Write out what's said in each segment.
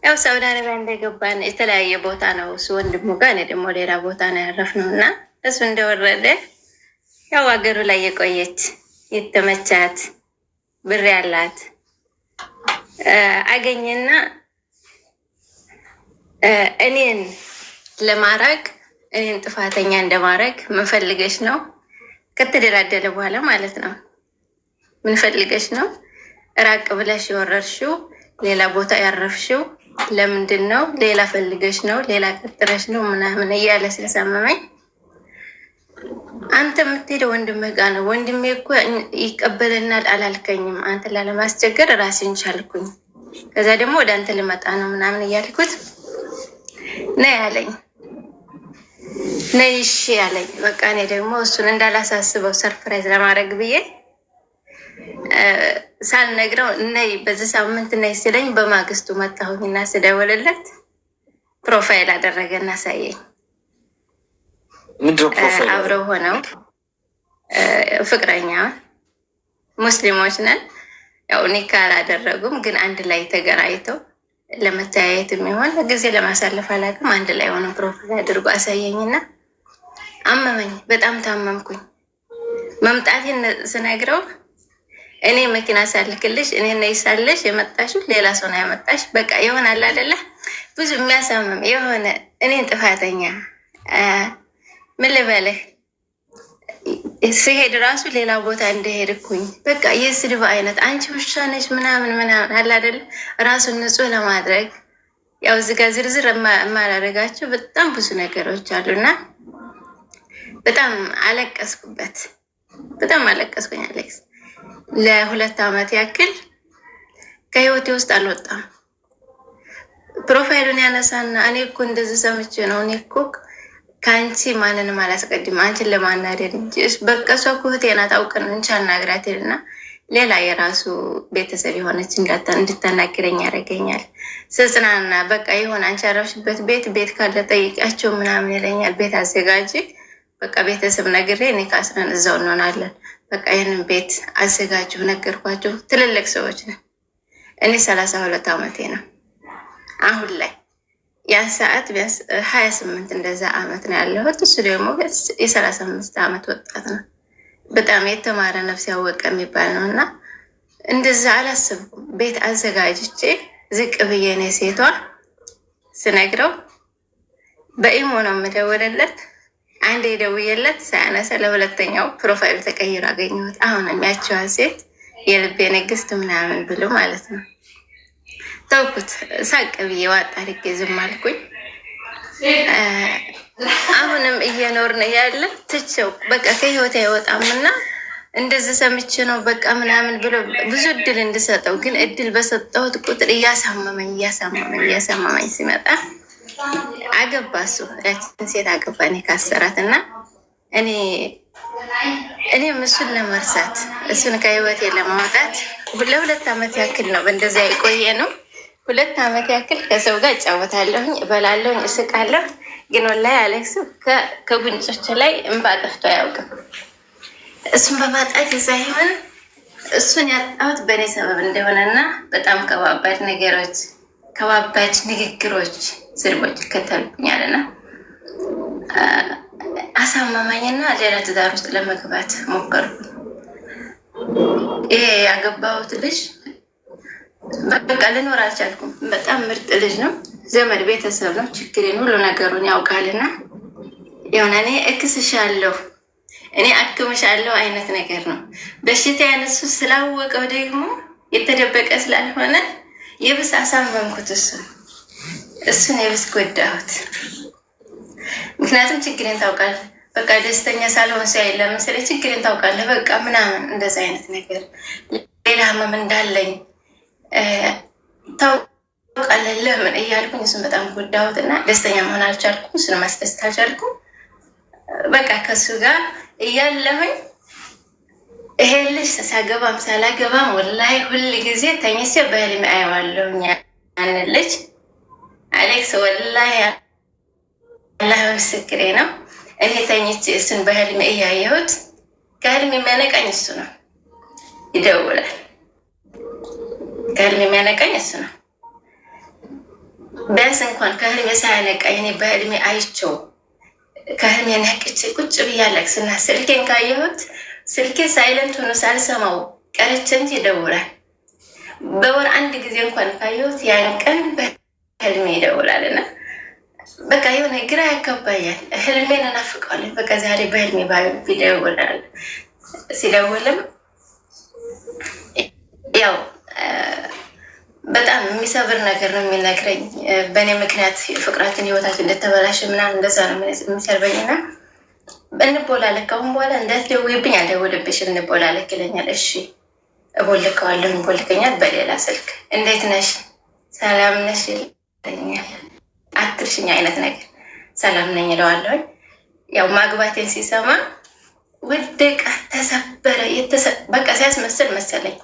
ያው ሳውዲ አረቢያ እንደገባን የተለያየ ቦታ ነው እሱ ወንድሙ ጋር፣ እኔ ደግሞ ሌላ ቦታ ነው ያረፍነው እና እሱ እንደወረደ ያው ሀገሩ ላይ የቆየች የተመቻት ብር ያላት አገኘና እኔን ለማራቅ እኔን ጥፋተኛ እንደማረግ ምን ፈልገሽ ነው? ከተደላደለ በኋላ ማለት ነው። ምን ፈልገሽ ነው? ራቅ ብለሽ የወረርሽው ሌላ ቦታ ያረፍሽው ለምንድን ነው? ሌላ ፈልገሽ ነው? ሌላ ቀጥረሽ ነው? ምናምን እያለ ሲያሳመመኝ አንተ የምትሄደው ወንድምህ ጋር ነው። ወንድሜ እኮ ይቀበልናል አላልከኝም? አንተ ላለማስቸገር ራሴን ቻልኩኝ። ከዛ ደግሞ ወደ አንተ ልመጣ ነው ምናምን እያልኩት ነይ ያለኝ ነይ እሺ ያለኝ። በቃ እኔ ደግሞ እሱን እንዳላሳስበው ሰርፕራይዝ ለማድረግ ብዬ ሳልነግረው ነይ በዚህ ሳምንት ነይ ሲለኝ በማግስቱ መጣሁኝና ስደውልለት ፕሮፋይል አደረገና ሳየኝ። አብረው ሆነው ፍቅረኛ ሙስሊሞች ነን። ያው ኒካ አላደረጉም፣ ግን አንድ ላይ ተገናኝተው ለመተያየት የሚሆን ጊዜ ለማሳለፍ አላውቅም፣ አንድ ላይ ሆነ ፕሮፋይል አድርጎ አሳየኝና አመመኝ። በጣም ታመምኩኝ። መምጣቴን ስነግረው እኔ መኪና ሳልክልሽ እኔ ነይ ሳለሽ የመጣሽው ሌላ ሰው ነው ያመጣሽ። በቃ ይሆናል አይደለ? ብዙ የሚያሳምም የሆነ እኔን ጥፋተኛ ምን ልበልህ፣ ስሄድ ራሱ ሌላ ቦታ እንደሄድኩኝ በቃ የስድብ አይነት አንቺ ውሻ ነች ምናምን ምናምን አለ አይደለ? ራሱን ንጹህ ለማድረግ ያው እዚህ ጋር ዝርዝር የማላደርጋቸው በጣም ብዙ ነገሮች አሉና በጣም አለቀስኩበት። በጣም አለቀስኩኝ አሌክስ። ለ2 ዓመት ያክል ከህይወቴ ውስጥ አልወጣም። ፕሮፋይሉን ያነሳና እኔ እኮ እንደዚህ ሰምቼ ነው፣ እኔ እኮ ከአንቺ ማንንም አላስቀድም አንቺን ለማናደድ እንጂ በቃ እሷ እኮ እህቴ ናት አውቀን እንጂ አናግራት ይልና ሌላ የራሱ ቤተሰብ የሆነች እንድታናግረኝ ያደርገኛል። ስጽናና በቃ የሆነ አንቺ ያረፍሽበት ቤት ካለ ጠይቂያቸው ምናምን ይለኛል። ቤት አዘጋጅ በቃ ቤተሰብ ነግሬ እኔ ካስረን እዛው እንሆናለን። በቃ ይህንን ቤት አዘጋጅው ነገርኳቸው። ትልልቅ ሰዎች ነን። እኔ 32 ዓመቴ ነው አሁን ላይ። ያ ሰዓት ቢያንስ 28 እንደዛ ዓመት ነው ያለሁት። እሱ ደግሞ የ35 ዓመት ወጣት ነው። በጣም የተማረ ነፍስ ያወቀ የሚባል ነው። እና እንደዛ አላሰብኩም። ቤት አዘጋጅቼ ዝቅ ብዬ እኔ ሴቷ ስነግረው በኢሞ ነው የምደውልለት። አንዴ ደውዬለት ሳያነሳ ለሁለተኛው ፕሮፋይል ተቀይሮ አገኘሁት። አሁንም ያቸዋ ሴት የልቤ ንግስት ምናምን ብሎ ማለት ነው። ተውኩት። ሳቅ ብዬ ዋጥ አድርጌ ዝም አልኩኝ። አሁንም እየኖርን ያለ ትቼው በቃ ከህይወት አይወጣምና እንደዚህ ሰምቼ ነው በቃ ምናምን ብሎ ብዙ እድል እንድሰጠው፣ ግን እድል በሰጠሁት ቁጥር እያሳመመኝ ሲመጣ አገባ። እሱ ያችን ሴት አገባ። እኔ ካሰራት እና እኔም እሱን ለመርሳት እሱን ከህይወቴ ለማውጣት ለ2 ዓመት ያክል ነው በእንደዚያ የቆየ ነው። 2 ዓመት ያክል ከሰው ጋር እጫወታለሁኝ፣ እበላለሁኝ፣ እስቃለሁ። ግን ወላሂ አሌክስ ከጉንጮች ላይ እንባ ጠፍቶ አያውቅም። እሱን በማጣት ይዛ ይሆን እሱን ያጣሁት በእኔ ሰበብ እንደሆነና በጣም ከባባድ ነገሮች፣ ከባባድ ንግግሮች፣ ስድቦች ይከተሉኛልና አሳማማኝና ሌላ ትዳር ውስጥ ለመግባት ሞከርኩ። ይሄ ያገባሁት ልጅ በቃ ልኖር አልቻልኩም። በጣም ምርጥ ልጅ ነው። ዘመድ ቤተሰብ ነው። ችግሬን ሁሉ ነገሩን ያውቃልና የሆነ እኔ እክስሻለሁ እኔ አክምሻለሁ አይነት ነገር ነው። በሽታ ያነሱ ስላወቀው ደግሞ የተደበቀ ስላልሆነ የብስ አሳመምኩት። እሱን የብስ ጎዳሁት። ምክንያቱም ችግሬን ታውቃለህ፣ በቃ ደስተኛ ሳልሆን ሲያይ ለምሳሌ ችግሬን ታውቃለህ በቃ ምናምን እንደዛ አይነት ነገር ሌላ ህመም እንዳለኝ ታውቃለህ ለምን እያልኩኝ እሱን በጣም ጎዳሁት እና ደስተኛ መሆን አልቻልኩም። እሱን ማስደሰት አልቻልኩም። በቃ ከሱ ጋር እያለሁኝ ይሄ ልጅ ሳገባም ሳላገባም ወላሂ ሁል ጊዜ ተኝቼ በህልሜ አየዋለሁኝ። ያን ልጅ አሌክስ ወላሂ አላህ ምስክሬ ነው። እኔ ተኝቼ እሱን በህልሜ እያየሁት ከህልም የሚያነቃኝ እሱ ነው። ይደውላል። ከህልም የሚያነቃኝ እሱ ነው። ቢያንስ እንኳን ከህልሜ ሳያነቃኝ እኔ በህልሜ አይቼው ከህልሜ ነቅቼ ቁጭ ብዬ አለቅስና ስልኬን ካየሁት ስልኬ ሳይለንት ሆኖ ሳልሰማው ቀርቼ እንጂ ይደውላል። በወር አንድ ጊዜ እንኳን ካየሁት ያን ቀን በህልሜ ይደውላልና በቃ የሆነ ግራ ያጋባኛል። ህልሜን እናፍቀዋለሁ። በቃ ዛሬ በህልሜ ይደውላል። ሲደውልም ያው በጣም የሚሰብር ነገር ነው የሚነግረኝ። በእኔ ምክንያት ፍቅራችን ህይወታችን እንደተበላሸ ምናምን እንደዛ ነው የሚሰርበኝና እንቦላለክ ከአሁን በኋላ እንዳትደውይብኝ አልደውልብሽም እንቦላለክ ይለኛል። እሺ እቦልከዋለሁ፣ ይቦልከኛል በሌላ ስልክ። እንዴት ነሽ ሰላም ነሽ ይለኛል። አትርሽኝ አይነት ነገር ሰላም ነኝ እለዋለሁ። ያው ማግባቴን ሲሰማ ወደቀ፣ ተሰበረ። በቃ ሲያስመስል መሰለኝ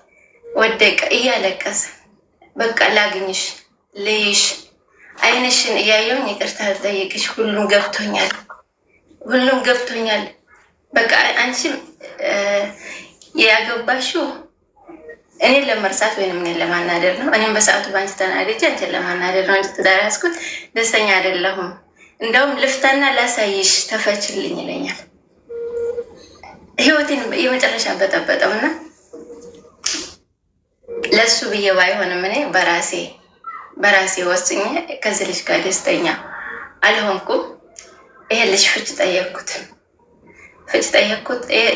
ወደቀ እያለቀሰ በቃ ላግኝሽ ልይሽ አይንሽን እያየውን ይቅርታ ጠይቅሽ ሁሉም ገብቶኛል። በቃ አንቺም ያገባሽው እኔን ለመርሳት ወይንም እኔን ለማናደር ነው። እኔም በሰዓቱ በአንቺ ተናድጄ አንቺን ለማናደር ነው እንጂ ትዳር ያዝኩት ደስተኛ አይደለሁም። እንደውም ልፍታና ላሳይሽ ተፈችልኝ ይለኛል። ህይወቴን የመጨረሻ በጠበጠውና ለሱ ብዬ ባይሆንም እኔ በራሴ ወስኜ ከዚህ ልጅ ጋር ደስተኛ አልሆንኩም። ይሄ ልጅ ፍች ጠየቅኩት።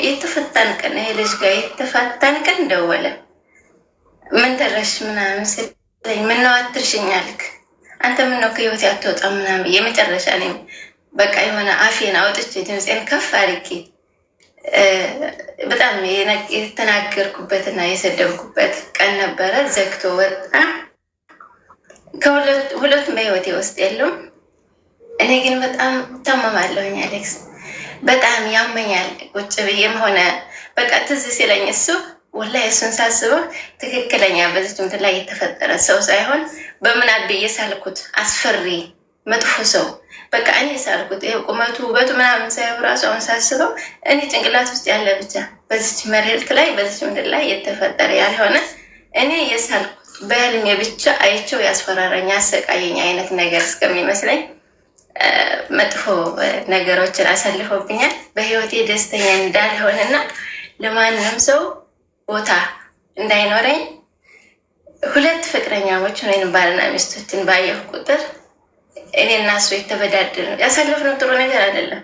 የተፈታን ቀን ይሄ ልጅ ጋር የተፋታን ቀን ደወለ። ምን ደረሽ ምናምን ስለኝ ምነው አትርሽኝ አልክ አንተ ምነው ከህይወት ያትወጣም ምናምን የመጨረሻ ነኝ። በቃ የሆነ አፌን አውጥቼ ድምፄን ከፍ አድርጌ በጣም የተናገርኩበትና የሰደብኩበት ቀን ነበረ። ዘግቶ ወጣ። ሁለቱም በህይወቴ ውስጥ የለውም። እኔ ግን በጣም ታመማለሁኝ አሌክስ፣ በጣም ያመኛል። ቁጭ ብዬም ሆነ በቃ ትዝ ሲለኝ እሱ ወላሂ እሱን ሳስበው ትክክለኛ በዚች ምድር ላይ የተፈጠረ ሰው ሳይሆን በምናብ የሳልኩት አስፈሪ መጥፎ ሰው በቃ እኔ ሳልኩት ይሄ ቁመቱ ውበቱ ምናምን ሳይሆን ራሱ አሁን ሳስበው እኔ ጭንቅላት ውስጥ ያለ ብቻ በዚች መሬት ላይ በዚች ምድር ላይ የተፈጠረ ያልሆነ እኔ የሳልኩት በህልሜ ብቻ አይቼው ያስፈራረኝ አሰቃየኝ አይነት ነገር እስከሚመስለኝ መጥፎ ነገሮችን አሳልፎብኛል። በህይወቴ ደስተኛ እንዳልሆንና ለማንም ሰው ቦታ እንዳይኖረኝ ሁለት ፍቅረኛሞችን ወይም ባልና ሚስቶችን ባየሁ ቁጥር እኔ እና እሱ የተበዳደል ነው ያሳለፍነው። ጥሩ ነገር አይደለም።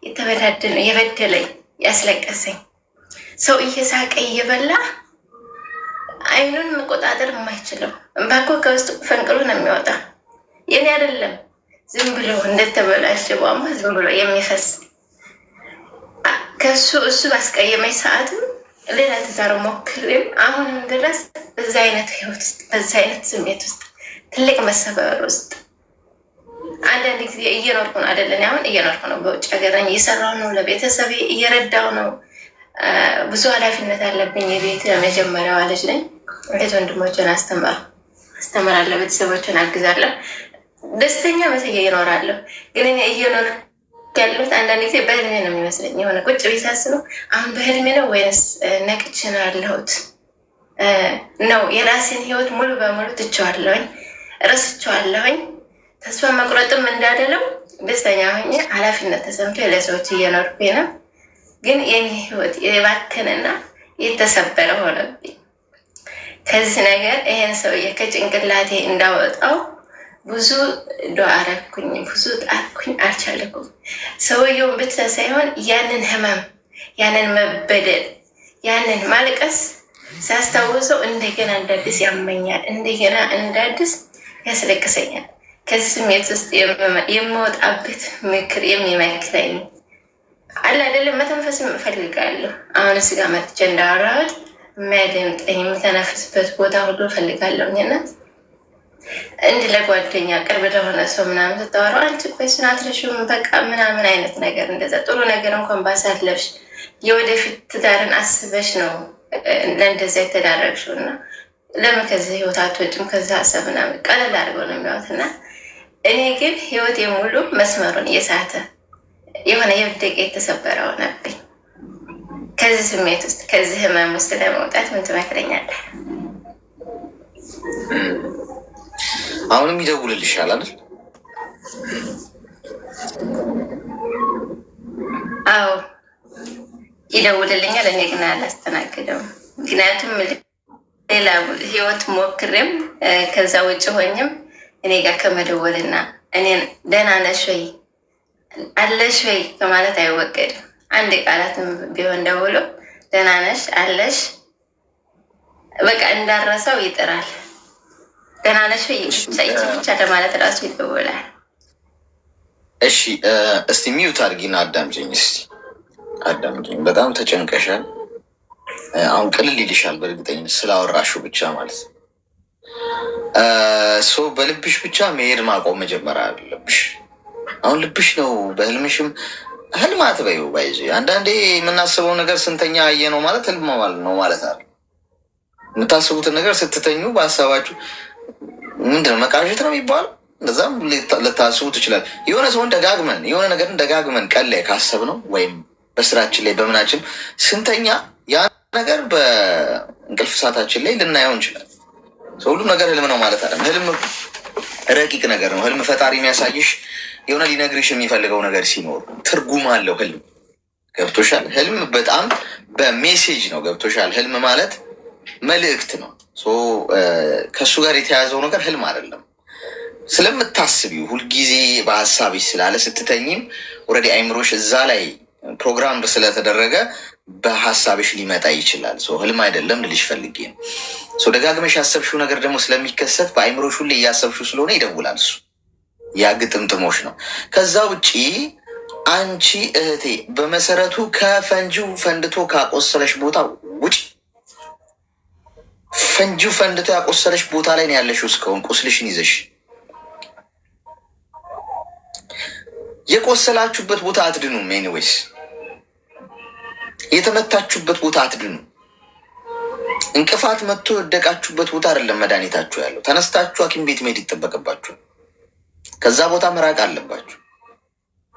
የተበዳደል ነው የበደለኝ ያስለቀሰኝ ሰው እየሳቀ እየበላ አይኑን መቆጣጠር የማይችለው እንባኮ ከውስጥ ፈንቅሎ ነው የሚወጣ። የኔ አይደለም ዝም ብሎ እንደተበላሸ ቧንቧ ዝም ብሎ የሚፈስ ከሱ እሱ ባስቀየመኝ ሰዓትም ሌላ ትዳር ሞክሬም አሁንም ድረስ በዛ አይነት ህይወት ውስጥ በዛ አይነት ስሜት ውስጥ ትልቅ መሰበር ውስጥ አንዳንድ ጊዜ እየኖርኩ ነው አይደለን? አሁን እየኖርኩ ነው፣ በውጭ ሀገር ነኝ፣ እየሰራሁ ነው፣ ለቤተሰቤ እየረዳሁ ነው። ብዙ ኃላፊነት አለብኝ። የቤት መጀመሪያዋ ልጅ ነኝ። እህት ወንድሞችን አስተምራለሁ፣ ቤተሰቦችን አግዛለሁ። ደስተኛ መስዬ እኖራለሁ። ግን እኔ እየኖርኩ ያሉት አንዳንድ ጊዜ በህልሜ ነው የሚመስለኝ። የሆነ ቁጭ ብዬ ሳስበው አሁን በህልሜ ነው ወይንስ ነቅቼ ነው ያለሁት? ነው የራሴን ህይወት ሙሉ በሙሉ ትቼዋለሁኝ፣ ረስቼዋለሁኝ። ተስፋ መቁረጥም እንዳደለው ደስተኛ ሆኜ ኃላፊነት ተሰምቶ ለሰዎች እየኖርኩኝ ነው። ግን የኔ ህይወት የባከነና የተሰበረ ሆነብኝ። ከዚህ ነገር ይሄን ሰውዬ ከጭንቅላቴ እንዳወጣው ብዙ ዱዓ አረኩኝ፣ ብዙ ጣርኩኝ፣ አልቻልኩም። ሰውየውን ብቻ ሳይሆን ያንን ህመም፣ ያንን መበደል፣ ያንን ማልቀስ ሳስታውሰው እንደገና እንዳዲስ ያመኛል፣ እንደገና እንዳዲስ ያስለቅሰኛል። ከዚህ ስሜት ውስጥ የምወጣበት ምክር የሚመክረኝ አለ አይደለም። መተንፈስም እፈልጋለሁ። አሁን እዚህ ጋር መጥቼ እንዳወራሁት የሚያደምጠኝ የምተነፍስበት ቦታ ሁሉ እፈልጋለሁኝና እንድ ለጓደኛ ቅርብ ለሆነ ሰው ምናምን ስታወራው አንቺ ቆይ ስናትረሽም በቃ ምናምን አይነት ነገር እንደዛ ጥሩ ነገር እንኳን ባሳለፍሽ የወደፊት ትዳርን አስበሽ ነው ለእንደዛ የተዳረግሽው እና ለምን ከዚህ ህይወት አትወጭም ከዛ ሀሳብ ምናምን ቀለል አድርገው ነው የሚያወት እና እኔ ግን ህይወቴ ሙሉ መስመሩን እየሳተ የሆነ የብደቀ የተሰበረ ሆነብኝ። ከዚህ ስሜት ውስጥ ከዚህ ህመም ውስጥ ለመውጣት ምን ትመክረኛለህ? አሁንም ይደውልልሻል አይደል? አዎ ይደውልልኛል። እኔ ግን አላስተናግደውም። ምክንያቱም ሌላ ህይወት ሞክሬም ከዛ ውጭ ሆኝም እኔ ጋር ከመደወልና እኔን ደህና ነሽ ወይ አለሽ ወይ ከማለት አይወገድም። አንድ ቃላትም ቢሆን ደውሎ ደህና ነሽ አለሽ በቃ እንዳረሰው ይጥራል። ደህና ነሽ ወይ ብቻ ለማለት ራሱ ይደውላል። እሺ እስቲ ሚዩት አድርጊና አዳምጪኝ። እስቲ አዳምጪኝ። በጣም ተጨንቀሻል። አሁን ቅልል ይልሻል በእርግጠኝነት ስላወራሽው ብቻ ማለት ነው። በልብሽ ብቻ መሄድ ማቆም መጀመር አለብሽ። አሁን ልብሽ ነው። በህልምሽም ህልም አትበይው። ባይዞ አንዳንዴ የምናስበው ነገር ስንተኛ አየ ነው ማለት ህልም ነው ማለት አለ። የምታስቡትን ነገር ስትተኙ በሀሳባችሁ ምንድነው መቃዠት ነው የሚባለው። እንደዛም ልታስቡ ትችላል። የሆነ ሰውን የሆነ ነገርን ደጋግመን ቀን ላይ ካሰብ ነው ወይም በስራችን ላይ በምናችን ስንተኛ ያ ነገር በእንቅልፍ ሰዓታችን ላይ ልናየው እንችላል። ሁሉም ነገር ህልም ነው ማለት አለ። ህልም ረቂቅ ነገር ነው። ህልም ፈጣሪ የሚያሳይሽ የሆነ ሊነግርሽ የሚፈልገው ነገር ሲኖር ትርጉም አለው። ህልም ገብቶሻል? ህልም በጣም በሜሴጅ ነው። ገብቶሻል? ህልም ማለት መልእክት ነው። ከእሱ ጋር የተያያዘው ነገር ህልም አይደለም። ስለምታስቢው ሁልጊዜ በሀሳብሽ ስላለ ስትተኝም ኦልሬዲ አይምሮሽ እዛ ላይ ፕሮግራም ስለተደረገ በሀሳብሽ ሊመጣ ይችላል። ህልም አይደለም ልልሽ ፈልጌ ነው። ደጋግመሽ ያሰብሽው ነገር ደግሞ ስለሚከሰት በአይምሮሽ ሁሌ እያሰብሽው ስለሆነ ይደውላል። እሱ ያ ግጥምጥሞሽ ነው። ከዛ ውጪ አንቺ እህቴ በመሰረቱ ከፈንጂው ፈንድቶ ካቆሰለሽ ቦታ ውጭ ፈንጂው ፈንድቶ ያቆሰለሽ ቦታ ላይ ነው ያለሽው። እስካሁን ቁስልሽን ይዘሽ የቆሰላችሁበት ቦታ አትድኑም። ኤኒዌይስ የተመታችሁበት ቦታ አትድኑ። እንቅፋት መጥቶ የወደቃችሁበት ቦታ አይደለም መድኃኒታችሁ ያለው። ተነስታችሁ ሐኪም ቤት መሄድ ይጠበቅባችሁ። ከዛ ቦታ መራቅ አለባችሁ።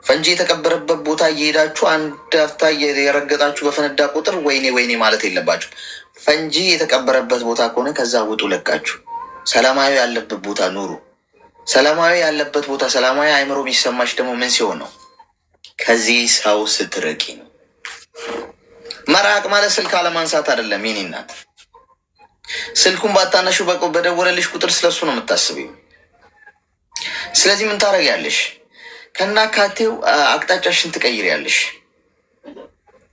ፈንጂ የተቀበረበት ቦታ እየሄዳችሁ አንድ አፍታ የረገጣችሁ በፈነዳ ቁጥር ወይኔ ወይኔ ማለት የለባችሁ። ፈንጂ የተቀበረበት ቦታ ከሆነ ከዛ ውጡ ለቃችሁ። ሰላማዊ ያለበት ቦታ ኑሩ። ሰላማዊ ያለበት ቦታ ሰላማዊ አእምሮ የሚሰማሽ ደግሞ ምን ሲሆን ነው? ከዚህ ሰው ስትርቂ ነው። መራቅ ማለት ስልክ አለማንሳት አይደለም። የኔ እናት ስልኩን ባታነሹ በደወለልሽ ቁጥር ስለሱ ነው የምታስቢው። ስለዚህ ምን ታደርጊያለሽ? ከናካቴው አቅጣጫሽን ትቀይሪያለሽ።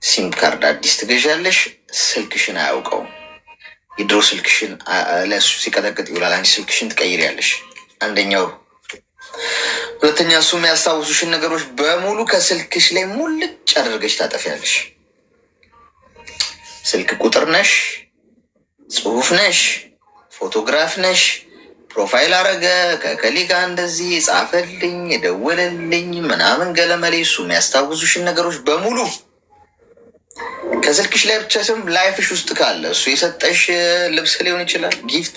ሲም ካርድ አዲስ ትገዣለሽ። ስልክሽን አያውቀውም። የድሮ ስልክሽን ለሱ ሲቀጠቅጥ ይውላል። አንቺ ስልክሽን ትቀይሪያለሽ። አንደኛው። ሁለተኛ እሱ የሚያስታውሱሽን ነገሮች በሙሉ ከስልክሽ ላይ ሙልጭ አድርገሽ ታጠፊያለሽ። ስልክ ቁጥር ነሽ፣ ጽሁፍ ነሽ፣ ፎቶግራፍ ነሽ፣ ፕሮፋይል አረገ ከከሊ ጋር እንደዚህ ጻፈልኝ የደወለልኝ ምናምን ገለመሌ እሱ የሚያስታውሱሽን ነገሮች በሙሉ ከስልክሽ ላይ ብቻ ስም ላይፍሽ ውስጥ ካለ እሱ የሰጠሽ ልብስ ሊሆን ይችላል፣ ጊፍት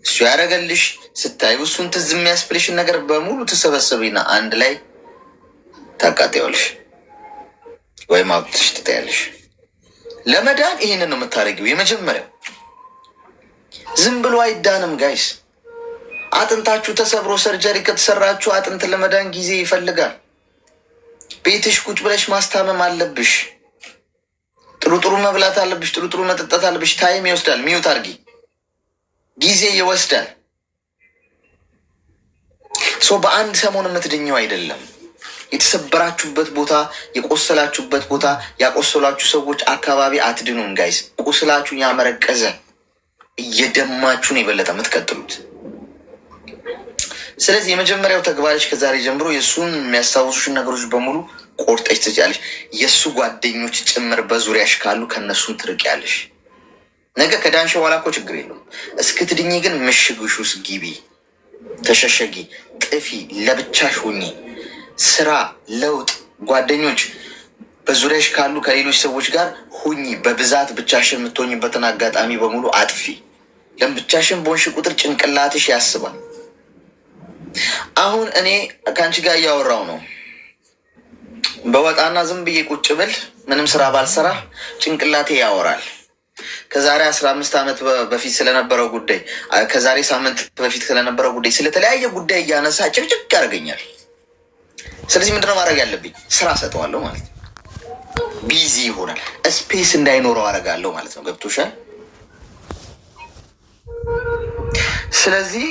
እሱ ያደረገልሽ ስታዩ እሱን ትዝ የሚያስብልሽን ነገር በሙሉ ትሰበሰቢና አንድ ላይ ታቃጥያለሽ ወይም አውጥተሽ ትጠያለሽ። ለመዳን ይህንን ነው የምታደርጊው። የመጀመሪያው ዝም ብሎ አይዳንም ጋይስ። አጥንታችሁ ተሰብሮ ሰርጀሪ ከተሰራችሁ አጥንት ለመዳን ጊዜ ይፈልጋል። ቤትሽ ቁጭ ብለሽ ማስታመም አለብሽ። ጥሩ ጥሩ መብላት አለብሽ። ጥሩ ጥሩ መጠጣት አለብሽ። ታይም ይወስዳል። ሚዩት አርጊ። ጊዜ ይወስዳል። በአንድ ሰሞን የምትድኘው አይደለም። የተሰበራችሁበት ቦታ፣ የቆሰላችሁበት ቦታ፣ ያቆሰላችሁ ሰዎች አካባቢ አትድኑም ጋይስ። ቁስላችሁን ያመረቀዘ እየደማችሁን የበለጠ የምትቀጥሉት። ስለዚህ የመጀመሪያው ተግባርሽ ከዛሬ ጀምሮ የእሱን የሚያስታውሱሽን ነገሮች በሙሉ ቆርጠሽ ትጫለሽ። የእሱ ጓደኞች ጭምር በዙሪያሽ ካሉ ከእነሱም ትርቂያለሽ። ነገ ከዳንሽ በኋላ እኮ ችግር የለውም። እስክትድኝ ግን ምሽግሽ ውስጥ ግቢ፣ ተሸሸጊ፣ ጥፊ፣ ለብቻሽ ሁኚ። ስራ፣ ለውጥ፣ ጓደኞች በዙሪያሽ ካሉ ከሌሎች ሰዎች ጋር ሁኚ። በብዛት ብቻሽን የምትሆኝበትን አጋጣሚ በሙሉ አጥፊ። ለምን ብቻሽን በሆንሽ ቁጥር ጭንቅላትሽ ያስባል። አሁን እኔ ከአንቺ ጋር እያወራው ነው። በወጣና ዝም ብዬ ቁጭ ብል ምንም ስራ ባልሰራ ጭንቅላቴ ያወራል። ከዛሬ 15 ዓመት በፊት ስለነበረው ጉዳይ፣ ከዛሬ ሳምንት በፊት ስለነበረው ጉዳይ፣ ስለተለያየ ጉዳይ እያነሳ ጭቅጭቅ ያደርገኛል። ስለዚህ ምንድነው ማድረግ ያለብኝ? ስራ ሰጠዋለሁ ማለት ነው። ቢዚ ይሆናል። ስፔስ እንዳይኖረው አደርጋለሁ ማለት ነው። ገብቶሻል? ስለዚህ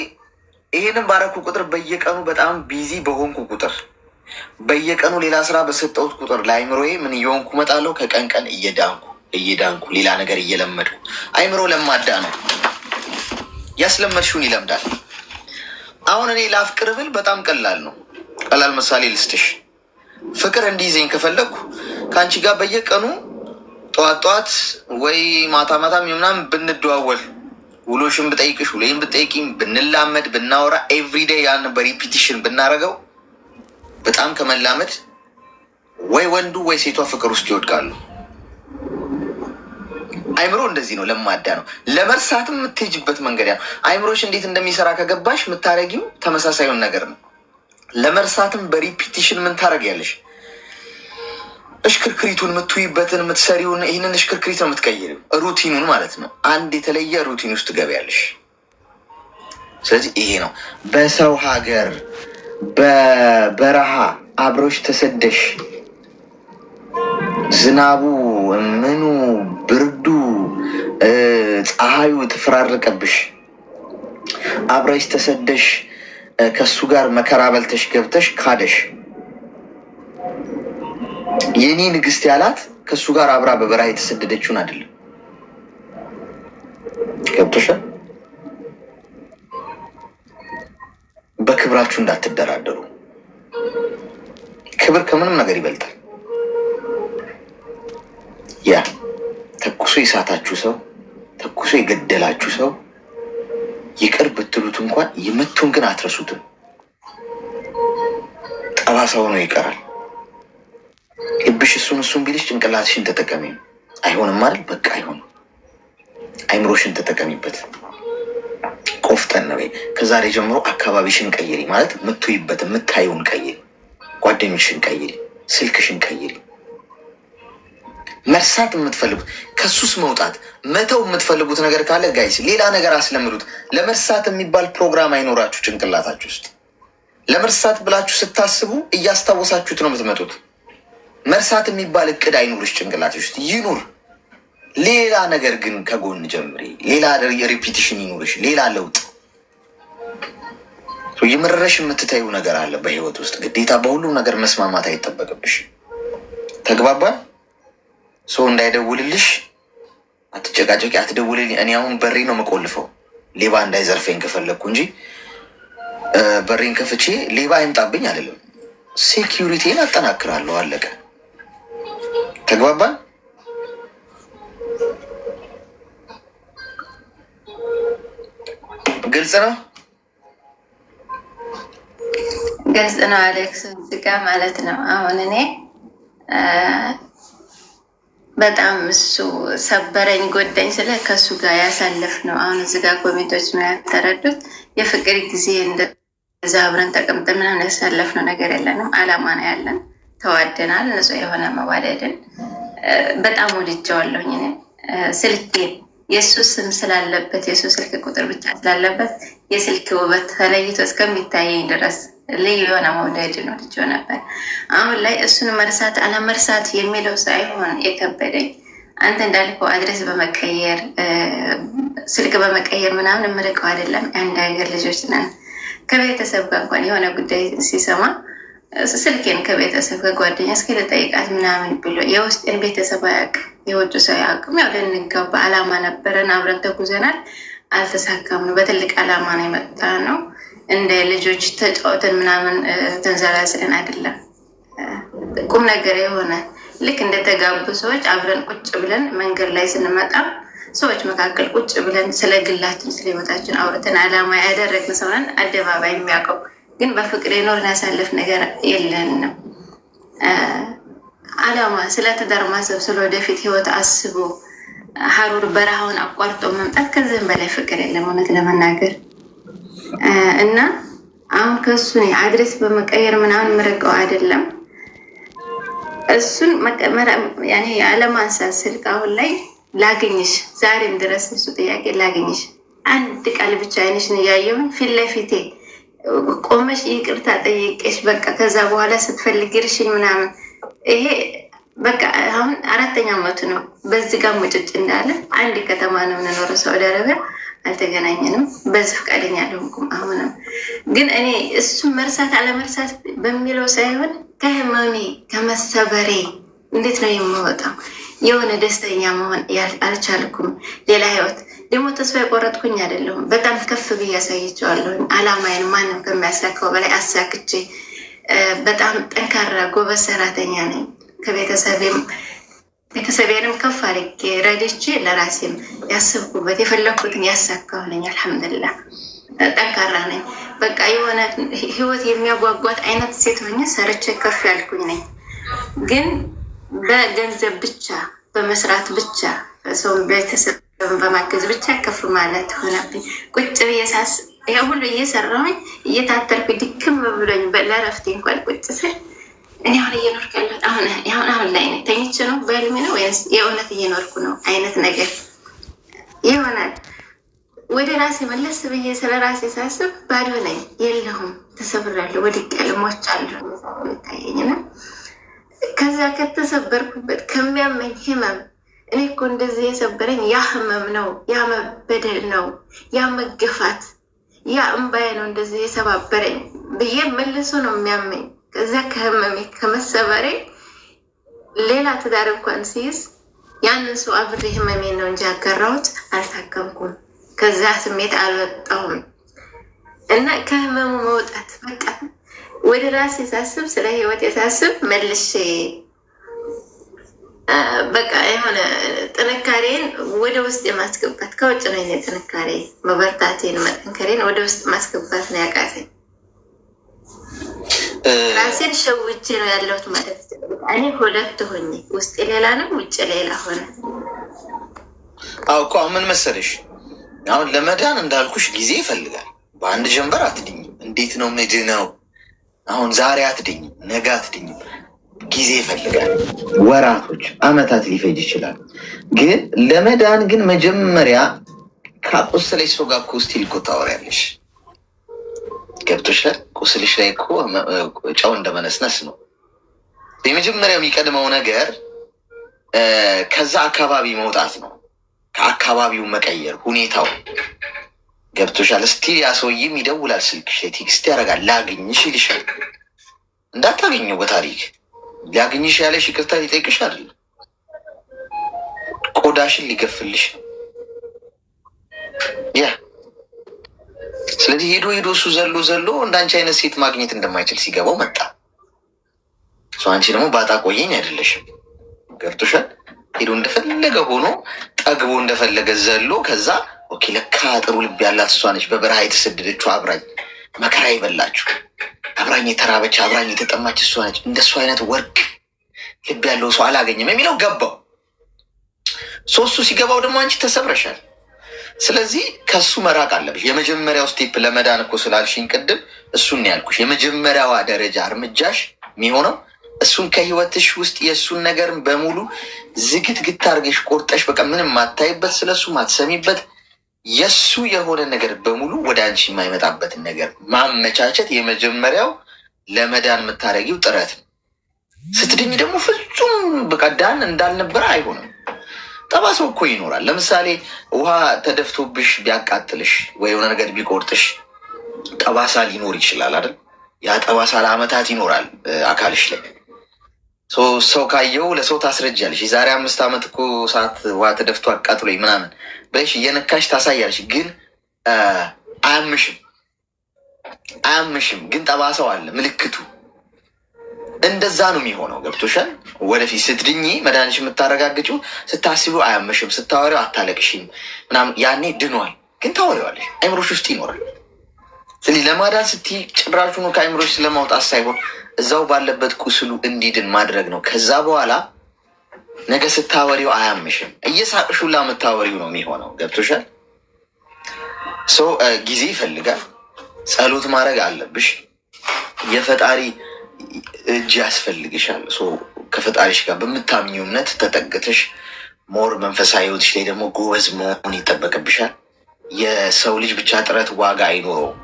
ይሄንን ባረኩ ቁጥር በየቀኑ በጣም ቢዚ በሆንኩ ቁጥር በየቀኑ ሌላ ስራ በሰጠሁት ቁጥር ለአይምሮዬ ምን እየሆንኩ እመጣለሁ? ከቀን ቀን እየዳንኩ ሌላ ነገር እየለመድኩ። አይምሮ ለማዳ ነው። ያስለመድሽውን ይለምዳል። አሁን እኔ ላፍቅር ብል በጣም ቀላል ነው። ቀላል ምሳሌ ልስጥሽ። ፍቅር እንዲይዘኝ ከፈለግኩ ከአንቺ ጋር በየቀኑ ጠዋት ጠዋት ወይ ማታ ማታም ምናምን ብንደዋወል፣ ውሎሽን ብጠይቅሽ ውሎዬን ብጠይቂኝ፣ ብንላመድ ብናወራ፣ ኤቭሪዴይ ያን በሪፒቲሽን ብናደርገው በጣም ከመላመድ ወይ ወንዱ ወይ ሴቷ ፍቅር ውስጥ ይወድቃሉ። አይምሮ እንደዚህ ነው፣ ለማዳ ነው። ለመርሳትም የምትሄጅበት መንገድ ያ አይምሮሽ እንዴት እንደሚሰራ ከገባሽ የምታረጊው ተመሳሳዩን ነገር ነው። ለመርሳትም በሪፒቲሽን ምን ታደርጊያለሽ? እሽክርክሪቱን የምትውይበትን የምትሰሪውን ይህንን እሽክርክሪት ነው የምትቀይሪው፣ ሩቲኑን ማለት ነው። አንድ የተለየ ሩቲን ውስጥ ትገቢያለሽ። ስለዚህ ይሄ ነው በሰው ሀገር በበረሃ አብሮሽ ተሰደሽ ዝናቡ ምኑ ብርዱ ፀሐዩ ትፈራረቀብሽ አብረሽ ተሰደሽ ከሱ ጋር መከራ በልተሽ ገብተሽ ካደሽ። የኔ ንግስት ያላት ከሱ ጋር አብራ በበረሃ የተሰደደችውን አይደለም። ገብቶሻል? በክብራችሁ እንዳትደራደሩ። ክብር ከምንም ነገር ይበልጣል። ያ ተኩሶ የሳታችሁ ሰው፣ ተኩሶ የገደላችሁ ሰው ይቅር ብትሉት እንኳን የመቱን ግን አትረሱትም። ጠባሳው ነው ይቀራል። ልብሽ እሱን ቢልሽ ጭንቅላትሽን ተጠቀሚ። አይሆንም አይደል? በቃ አይሆንም። አይምሮሽን ተጠቀሚበት። ቆፍጠን ነው። ከዛሬ ጀምሮ አካባቢሽን ቀይሪ ማለት የምትይበት የምታየውን ቀይሪ፣ ጓደኞችሽን ቀይሪ፣ ስልክሽን ቀይሪ። መርሳት የምትፈልጉት ከሱስ መውጣት መተው የምትፈልጉት ነገር ካለ ጋይስ ሌላ ነገር አስለምዱት። ለመርሳት የሚባል ፕሮግራም አይኖራችሁ ጭንቅላታችሁ ውስጥ። ለመርሳት ብላችሁ ስታስቡ እያስታወሳችሁት ነው የምትመጡት። መርሳት የሚባል እቅድ አይኖርሽ ጭንቅላትሽ ውስጥ። ይኑር ሌላ ነገር ግን ከጎን ጀምሪ። ሌላ የሪፒቲሽን ይኑርሽ፣ ሌላ ለውጥ። የመረረሽ የምትታዩ ነገር አለ በህይወት ውስጥ። ግዴታ በሁሉም ነገር መስማማት አይጠበቅብሽ። ተግባባን? ሰው እንዳይደውልልሽ አትጨቃጨቂ፣ አትደውልልኝ። እኔ አሁን በሬ ነው የምቆልፈው ሌባ እንዳይዘርፈኝ ከፈለግኩ እንጂ በሬን ከፍቼ ሌባ አይምጣብኝ አይደለም። ሴኪዩሪቲን አጠናክራለሁ። አለቀ። ተግባባን? ግልጽ ነው። ግልጽ ነው አሌክስ። እዚጋ ማለት ነው አሁን እኔ በጣም እሱ ሰበረኝ ጎዳኝ ስለ ከሱ ጋር ያሳለፍ ነው። አሁን እዚጋ ኮሜንቶች ነው ያተረዱት። የፍቅር ጊዜ እንደዛ አብረን ተቀምጠን ምናምን ያሳለፍነው ነገር የለንም። አላማ ነው ያለን። ተዋደናል። ንጹህ የሆነ መዋደድን በጣም ወድጀዋለሁኝ። እኔ ስልኬን የእሱ ስም ስላለበት የእሱ ስልክ ቁጥር ብቻ ስላለበት የስልክ ውበት ተለይቶ እስከሚታየኝ ድረስ ልዩ የሆነ መውደድ ነው ልጅ ነበር። አሁን ላይ እሱን መርሳት አለመርሳት የሚለው ሳይሆን የከበደኝ አንተ እንዳልከው አድሬስ በመቀየር ስልክ በመቀየር ምናምን የምልከው አይደለም። አንድ ሀገር ልጆች ነን። ከቤተሰብ ጋር እንኳን የሆነ ጉዳይ ሲሰማ ስልኬን ከቤተሰብ ከጓደኛ እስኪ ልጠይቃት ምናምን ብሎ የውስጤን ቤተሰብ አያውቅም፣ የውጭ ሰው አያውቅም። ያው ልንጋባ አላማ ነበረን፣ አብረን ተጉዘናል፣ አልተሳካም ነው። በትልቅ አላማ ነው የመጣ ነው። እንደ ልጆች ተጫወተን ምናምን ተንዘላዝለን አይደለም። ቁም ነገር የሆነ ልክ እንደተጋቡ ሰዎች አብረን ቁጭ ብለን መንገድ ላይ ስንመጣ ሰዎች መካከል ቁጭ ብለን ስለ ግላችን ስለ ህይወታችን አውርተን አላማ ያደረግን ሰውን አደባባይ የሚያውቀው ግን በፍቅር የኖርን ያሳልፍ ነገር የለንም። አላማ ስለ ትዳር ማሰብ ስለ ወደፊት ህይወት አስቦ ሀሩር በረሃውን አቋርጦ መምጣት ከዚህም በላይ ፍቅር የለም እውነት ለመናገር እና አሁን ከሱ አድሬስ በመቀየር ምናምን ምርቀው አይደለም። እሱን ያኔ አለማንሳት ስልክ አሁን ላይ ላግኝሽ፣ ዛሬም ድረስ እሱ ጥያቄ ላግኝሽ፣ አንድ ቃል ብቻ አይንሽን እያየሁኝ ፊት ለፊቴ ቆመሽ ይቅርታ ጠይቄሽ በቃ ከዛ በኋላ ስትፈልግ እርሽኝ ምናምን። ይሄ በቃ አሁን 4ኛ ዓመቱ ነው። በዚህ ጋር ሙጭጭ እንዳለ አንድ ከተማ ነው የምንኖረው ሳውዲ አረቢያ። አልተገናኘንም። በዚህ ፈቃደኛ አልሆንኩም። አሁንም ግን እኔ እሱን መርሳት አለመርሳት በሚለው ሳይሆን ከህመሜ ከመሰበሬ እንዴት ነው የምወጣው? የሆነ ደስተኛ መሆን አልቻልኩም። ሌላ ህይወት ደግሞ ተስፋ የቆረጥኩኝ አይደለሁም። በጣም ከፍ ብዬ ያሳየችዋለሁ። አላማዬን ማንም ከሚያሳካው በላይ አሳክቼ በጣም ጠንካራ ጎበዝ ሰራተኛ ነኝ። ቤተሰቤንም ከፍ አድርጌ ረድቼ ለራሴም ያስብኩበት የፈለግኩትን ያሳካሁ ነኝ። አልሐምዱሊላህ ጠንካራ ነኝ። በቃ የሆነ ህይወት የሚያጓጓት አይነት ሴት ሆኜ ሰርቼ ከፍ ያልኩኝ ነኝ። ግን በገንዘብ ብቻ በመስራት ብቻ ሰው ቤተሰብ በማገዝ ብቻ ከፍ ማለት ሆነብኝ። ቁጭ ብዬ ይሄ ሁሉ እየሰራሁኝ እየታተርኩ ድክም ብሎኝ ለእረፍቴ እንኳን ቁጭ ስል እኔ አሁን እየኖርኩ ያለሁት አሁን ላይ ነው። ተኝቼ ነው በህልሜ ነው ወይስ የእውነት እየኖርኩ ነው አይነት ነገር ይሆናል። ወደ ራሴ መለስ ብዬ ስለ ራሴ ሳስብ ባዶ ነኝ፣ የለሁም፣ ተሰብራለሁ፣ ወድቄያለሁ፣ ሞቻለሁ ይታየኝና ከዛ ከተሰበርኩበት ከሚያመኝ ህመም እኔ እኮ እንደዚህ የሰበረኝ ያ ህመም ነው፣ ያ መበደል ነው፣ ያ መገፋት፣ ያ እምባዬ ነው እንደዚህ የሰባበረኝ ብዬ መልሶ ነው የሚያመኝ። ከዛ ከህመሜ ከመሰበሬ ሌላ ትዳር እንኳን ሲይዝ ያንን ሰው አብሬ ህመሜን ነው እንጂ ያጋራሁት አልታከምኩም። ከዛ ስሜት አልወጣሁም እና ከህመሙ መውጣት በቃ ወደ ራሴ ሳስብ ስለ ህይወት የሳስብ መልሼ በቃ የሆነ ጥንካሬን ወደ ውስጥ የማስገባት ከውጭ ነው የኔ ጥንካሬ መበርታቴን መጠንከሬን ወደ ውስጥ ማስገባት ነው ያቃተኝ። ራሴን ሸውቼ ነው ያለሁት ማለት እኔ ሁለት ሆኜ ውስጥ ሌላ ነው ውጭ ሌላ ሆነ። አዎ እኮ አሁን ምን መሰለሽ፣ አሁን ለመዳን እንዳልኩሽ ጊዜ ይፈልጋል። በአንድ ጀንበር አትድኝም። እንዴት ነው ምድነው? አሁን ዛሬ አትድኝም፣ ነገ አትድኝም። ጊዜ ይፈልጋል። ወራቶች፣ አመታት ሊፈጅ ይችላል። ግን ለመዳን ግን መጀመሪያ ካቆሰለሽ ሰው ጋር እኮ ስቲል እኮ ታወሪያለሽ። ገብቶሻል? ቁስልሽ ላይ እኮ ጨው እንደመነስነስ ነው። የመጀመሪያው የሚቀድመው ነገር ከዛ አካባቢ መውጣት ነው። ከአካባቢው መቀየር ሁኔታው። ገብቶሻል? ስቲል ያ ሰውዬም ይደውላል፣ ስልክሽ ላይ ቴክስት ያደርጋል፣ ላግኝሽ ይልሻል። እንዳታገኘው በታሪክ ሊያገኝሽ ያለሽ ይቅርታ ሊጠይቅሽ አይደለም፣ ቆዳሽን ሊገፍልሽ ነው። ያ ስለዚህ ሄዶ እሱ ዘሎ እንዳንቺ አይነት ሴት ማግኘት እንደማይችል ሲገባው መጣ። አንቺ ደግሞ ባጣ ቆየኝ አይደለሽም። ገብቶሻል? ሄዶ እንደፈለገ ሆኖ ጠግቦ እንደፈለገ ዘሎ ከዛ ኦኬ ለካ ጥሩ ልብ ያላት እሷ ነች፣ በበረሃ የተሰደደችው አብራኝ መከራ ይበላችሁ አብራኝ የተራበች አብራኝ የተጠማች እሷ ነች፣ እንደሱ አይነት ወርቅ ልብ ያለው ሰው አላገኝም የሚለው ገባው። ሶስቱ ሲገባው ደግሞ አንቺ ተሰብረሻል። ስለዚህ ከሱ መራቅ አለብሽ። የመጀመሪያው ስቴፕ ለመዳን እኮ ስላልሽኝ ቅድም እሱን ያልኩሽ የመጀመሪያዋ ደረጃ እርምጃሽ የሚሆነው እሱን ከህይወትሽ ውስጥ የእሱን ነገር በሙሉ ዝግትግት አድርገሽ ቆርጠሽ በቃ ምንም ማታይበት ስለሱ ማትሰሚበት የእሱ የሆነ ነገር በሙሉ ወደ አንቺ የማይመጣበትን ነገር ማመቻቸት የመጀመሪያው ለመዳን የምታደርጊው ጥረት ነው። ስትድኝ ደግሞ ፍጹም በቃ ዳን እንዳልነበረ አይሆንም። ጠባሳው እኮ ይኖራል። ለምሳሌ ውሃ ተደፍቶብሽ ቢያቃጥልሽ ወይ የሆነ ነገር ቢቆርጥሽ ጠባሳ ሊኖር ይችላል አይደል? ያ ጠባሳ ለአመታት ይኖራል አካልሽ ላይ። ሰው ካየው ለሰው ታስረጃለሽ። የዛሬ 5 ዓመት እኮ ሰዓት ውሃ ተደፍቶ አቃጥሎኝ ምናምን ብለሽ እየነካሽ ታሳያለሽ። ግን አያምሽም። ግን ጠባሳው አለ፣ ምልክቱ። እንደዛ ነው የሚሆነው። ገብቶሻል? ወደፊት ስትድኚ መድኃኒትሽ የምታረጋግጪው ስታስቢው አያምሽም፣ ስታወሪው አታለቅሽም ምናምን። ያኔ ድኗል፣ ግን ታወሪዋለሽ፣ አይምሮሽ ውስጥ ይኖራል። ስለዚህ ለማዳን ስትይ ጭራሹኑ ከአይምሮሽ ስለማውጣት ሳይሆን እዛው ባለበት ቁስሉ እንዲድን ማድረግ ነው። ከዛ በኋላ ነገ ስታወሪው አያምሽም፣ እየሳቅሹላ የምታወሪው ነው የሚሆነው። ገብቶሻል? ጊዜ ይፈልጋል። ጸሎት ማድረግ አለብሽ። የፈጣሪ እጅ ያስፈልግሻል። ከፈጣሪሽ ጋር በምታምኚው እምነት ተጠግተሽ ሞር መንፈሳዊ ህይወትሽ ላይ ደግሞ ጎበዝ መሆን ይጠበቅብሻል። የሰው ልጅ ብቻ ጥረት ዋጋ አይኖረውም።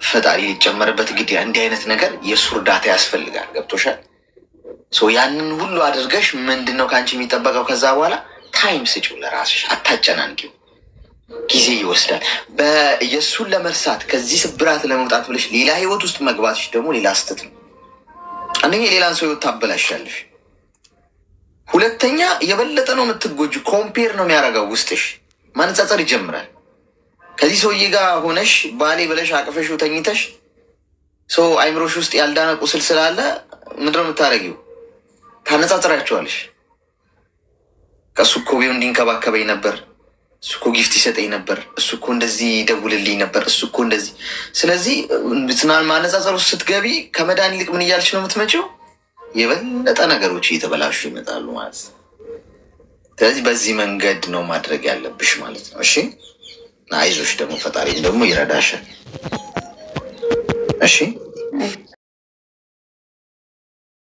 ፈጣሪ ሊጨመርበት ግድ እንዲህ አይነት ነገር የእሱ እርዳታ ያስፈልጋል። ገብቶሻል? ያንን ሁሉ አድርገሽ ምንድን ነው ከአንቺ የሚጠበቀው? ከዛ በኋላ ታይም ስጪው ለራስሽ፣ አታጨናንቂው። ጊዜ ይወስዳል። የእሱን ለመርሳት ከዚህ ስብራት ለመውጣት ብለሽ ሌላ ህይወት ውስጥ መግባትሽ ደግሞ ሌላ ስህተት ነው። አንደኛ የሌላን ሰው ህይወት ታበላሻለሽ። ሁለተኛ የበለጠ ነው የምትጎጁ። ኮምፔር ነው የሚያደርገው ውስጥሽ፣ ማነጻጸር ይጀምራል። ከዚህ ሰውዬ ጋር ሆነሽ ባሌ ብለሽ አቅፈሽው ተኝተሽ አይምሮሽ ውስጥ ያልዳነ ቁስል ስላለ ምንድን ነው የምታደርጊው? ታነጻጽራቸዋለሽ። ከእሱ እኮ ቢሆን እንዲንከባከበኝ ነበር፣ እሱ እኮ ጊፍት ይሰጠኝ ነበር፣ እሱ እኮ እንደዚህ ይደውልልኝ ነበር፣ እሱ እኮ እንደዚህ። ስለዚህ ማነጻጸር ውስጥ ስትገቢ ከመዳን ይልቅ ምን እያልሽ ነው የምትመጪው? የበለጠ ነገሮች እየተበላሹ ይመጣሉ ማለት ነው። ስለዚህ በዚህ መንገድ ነው ማድረግ ያለብሽ ማለት ነው። እሺ፣ አይዞሽ፣ ደግሞ ፈጣሪ ደግሞ ይረዳሻል። እሺ።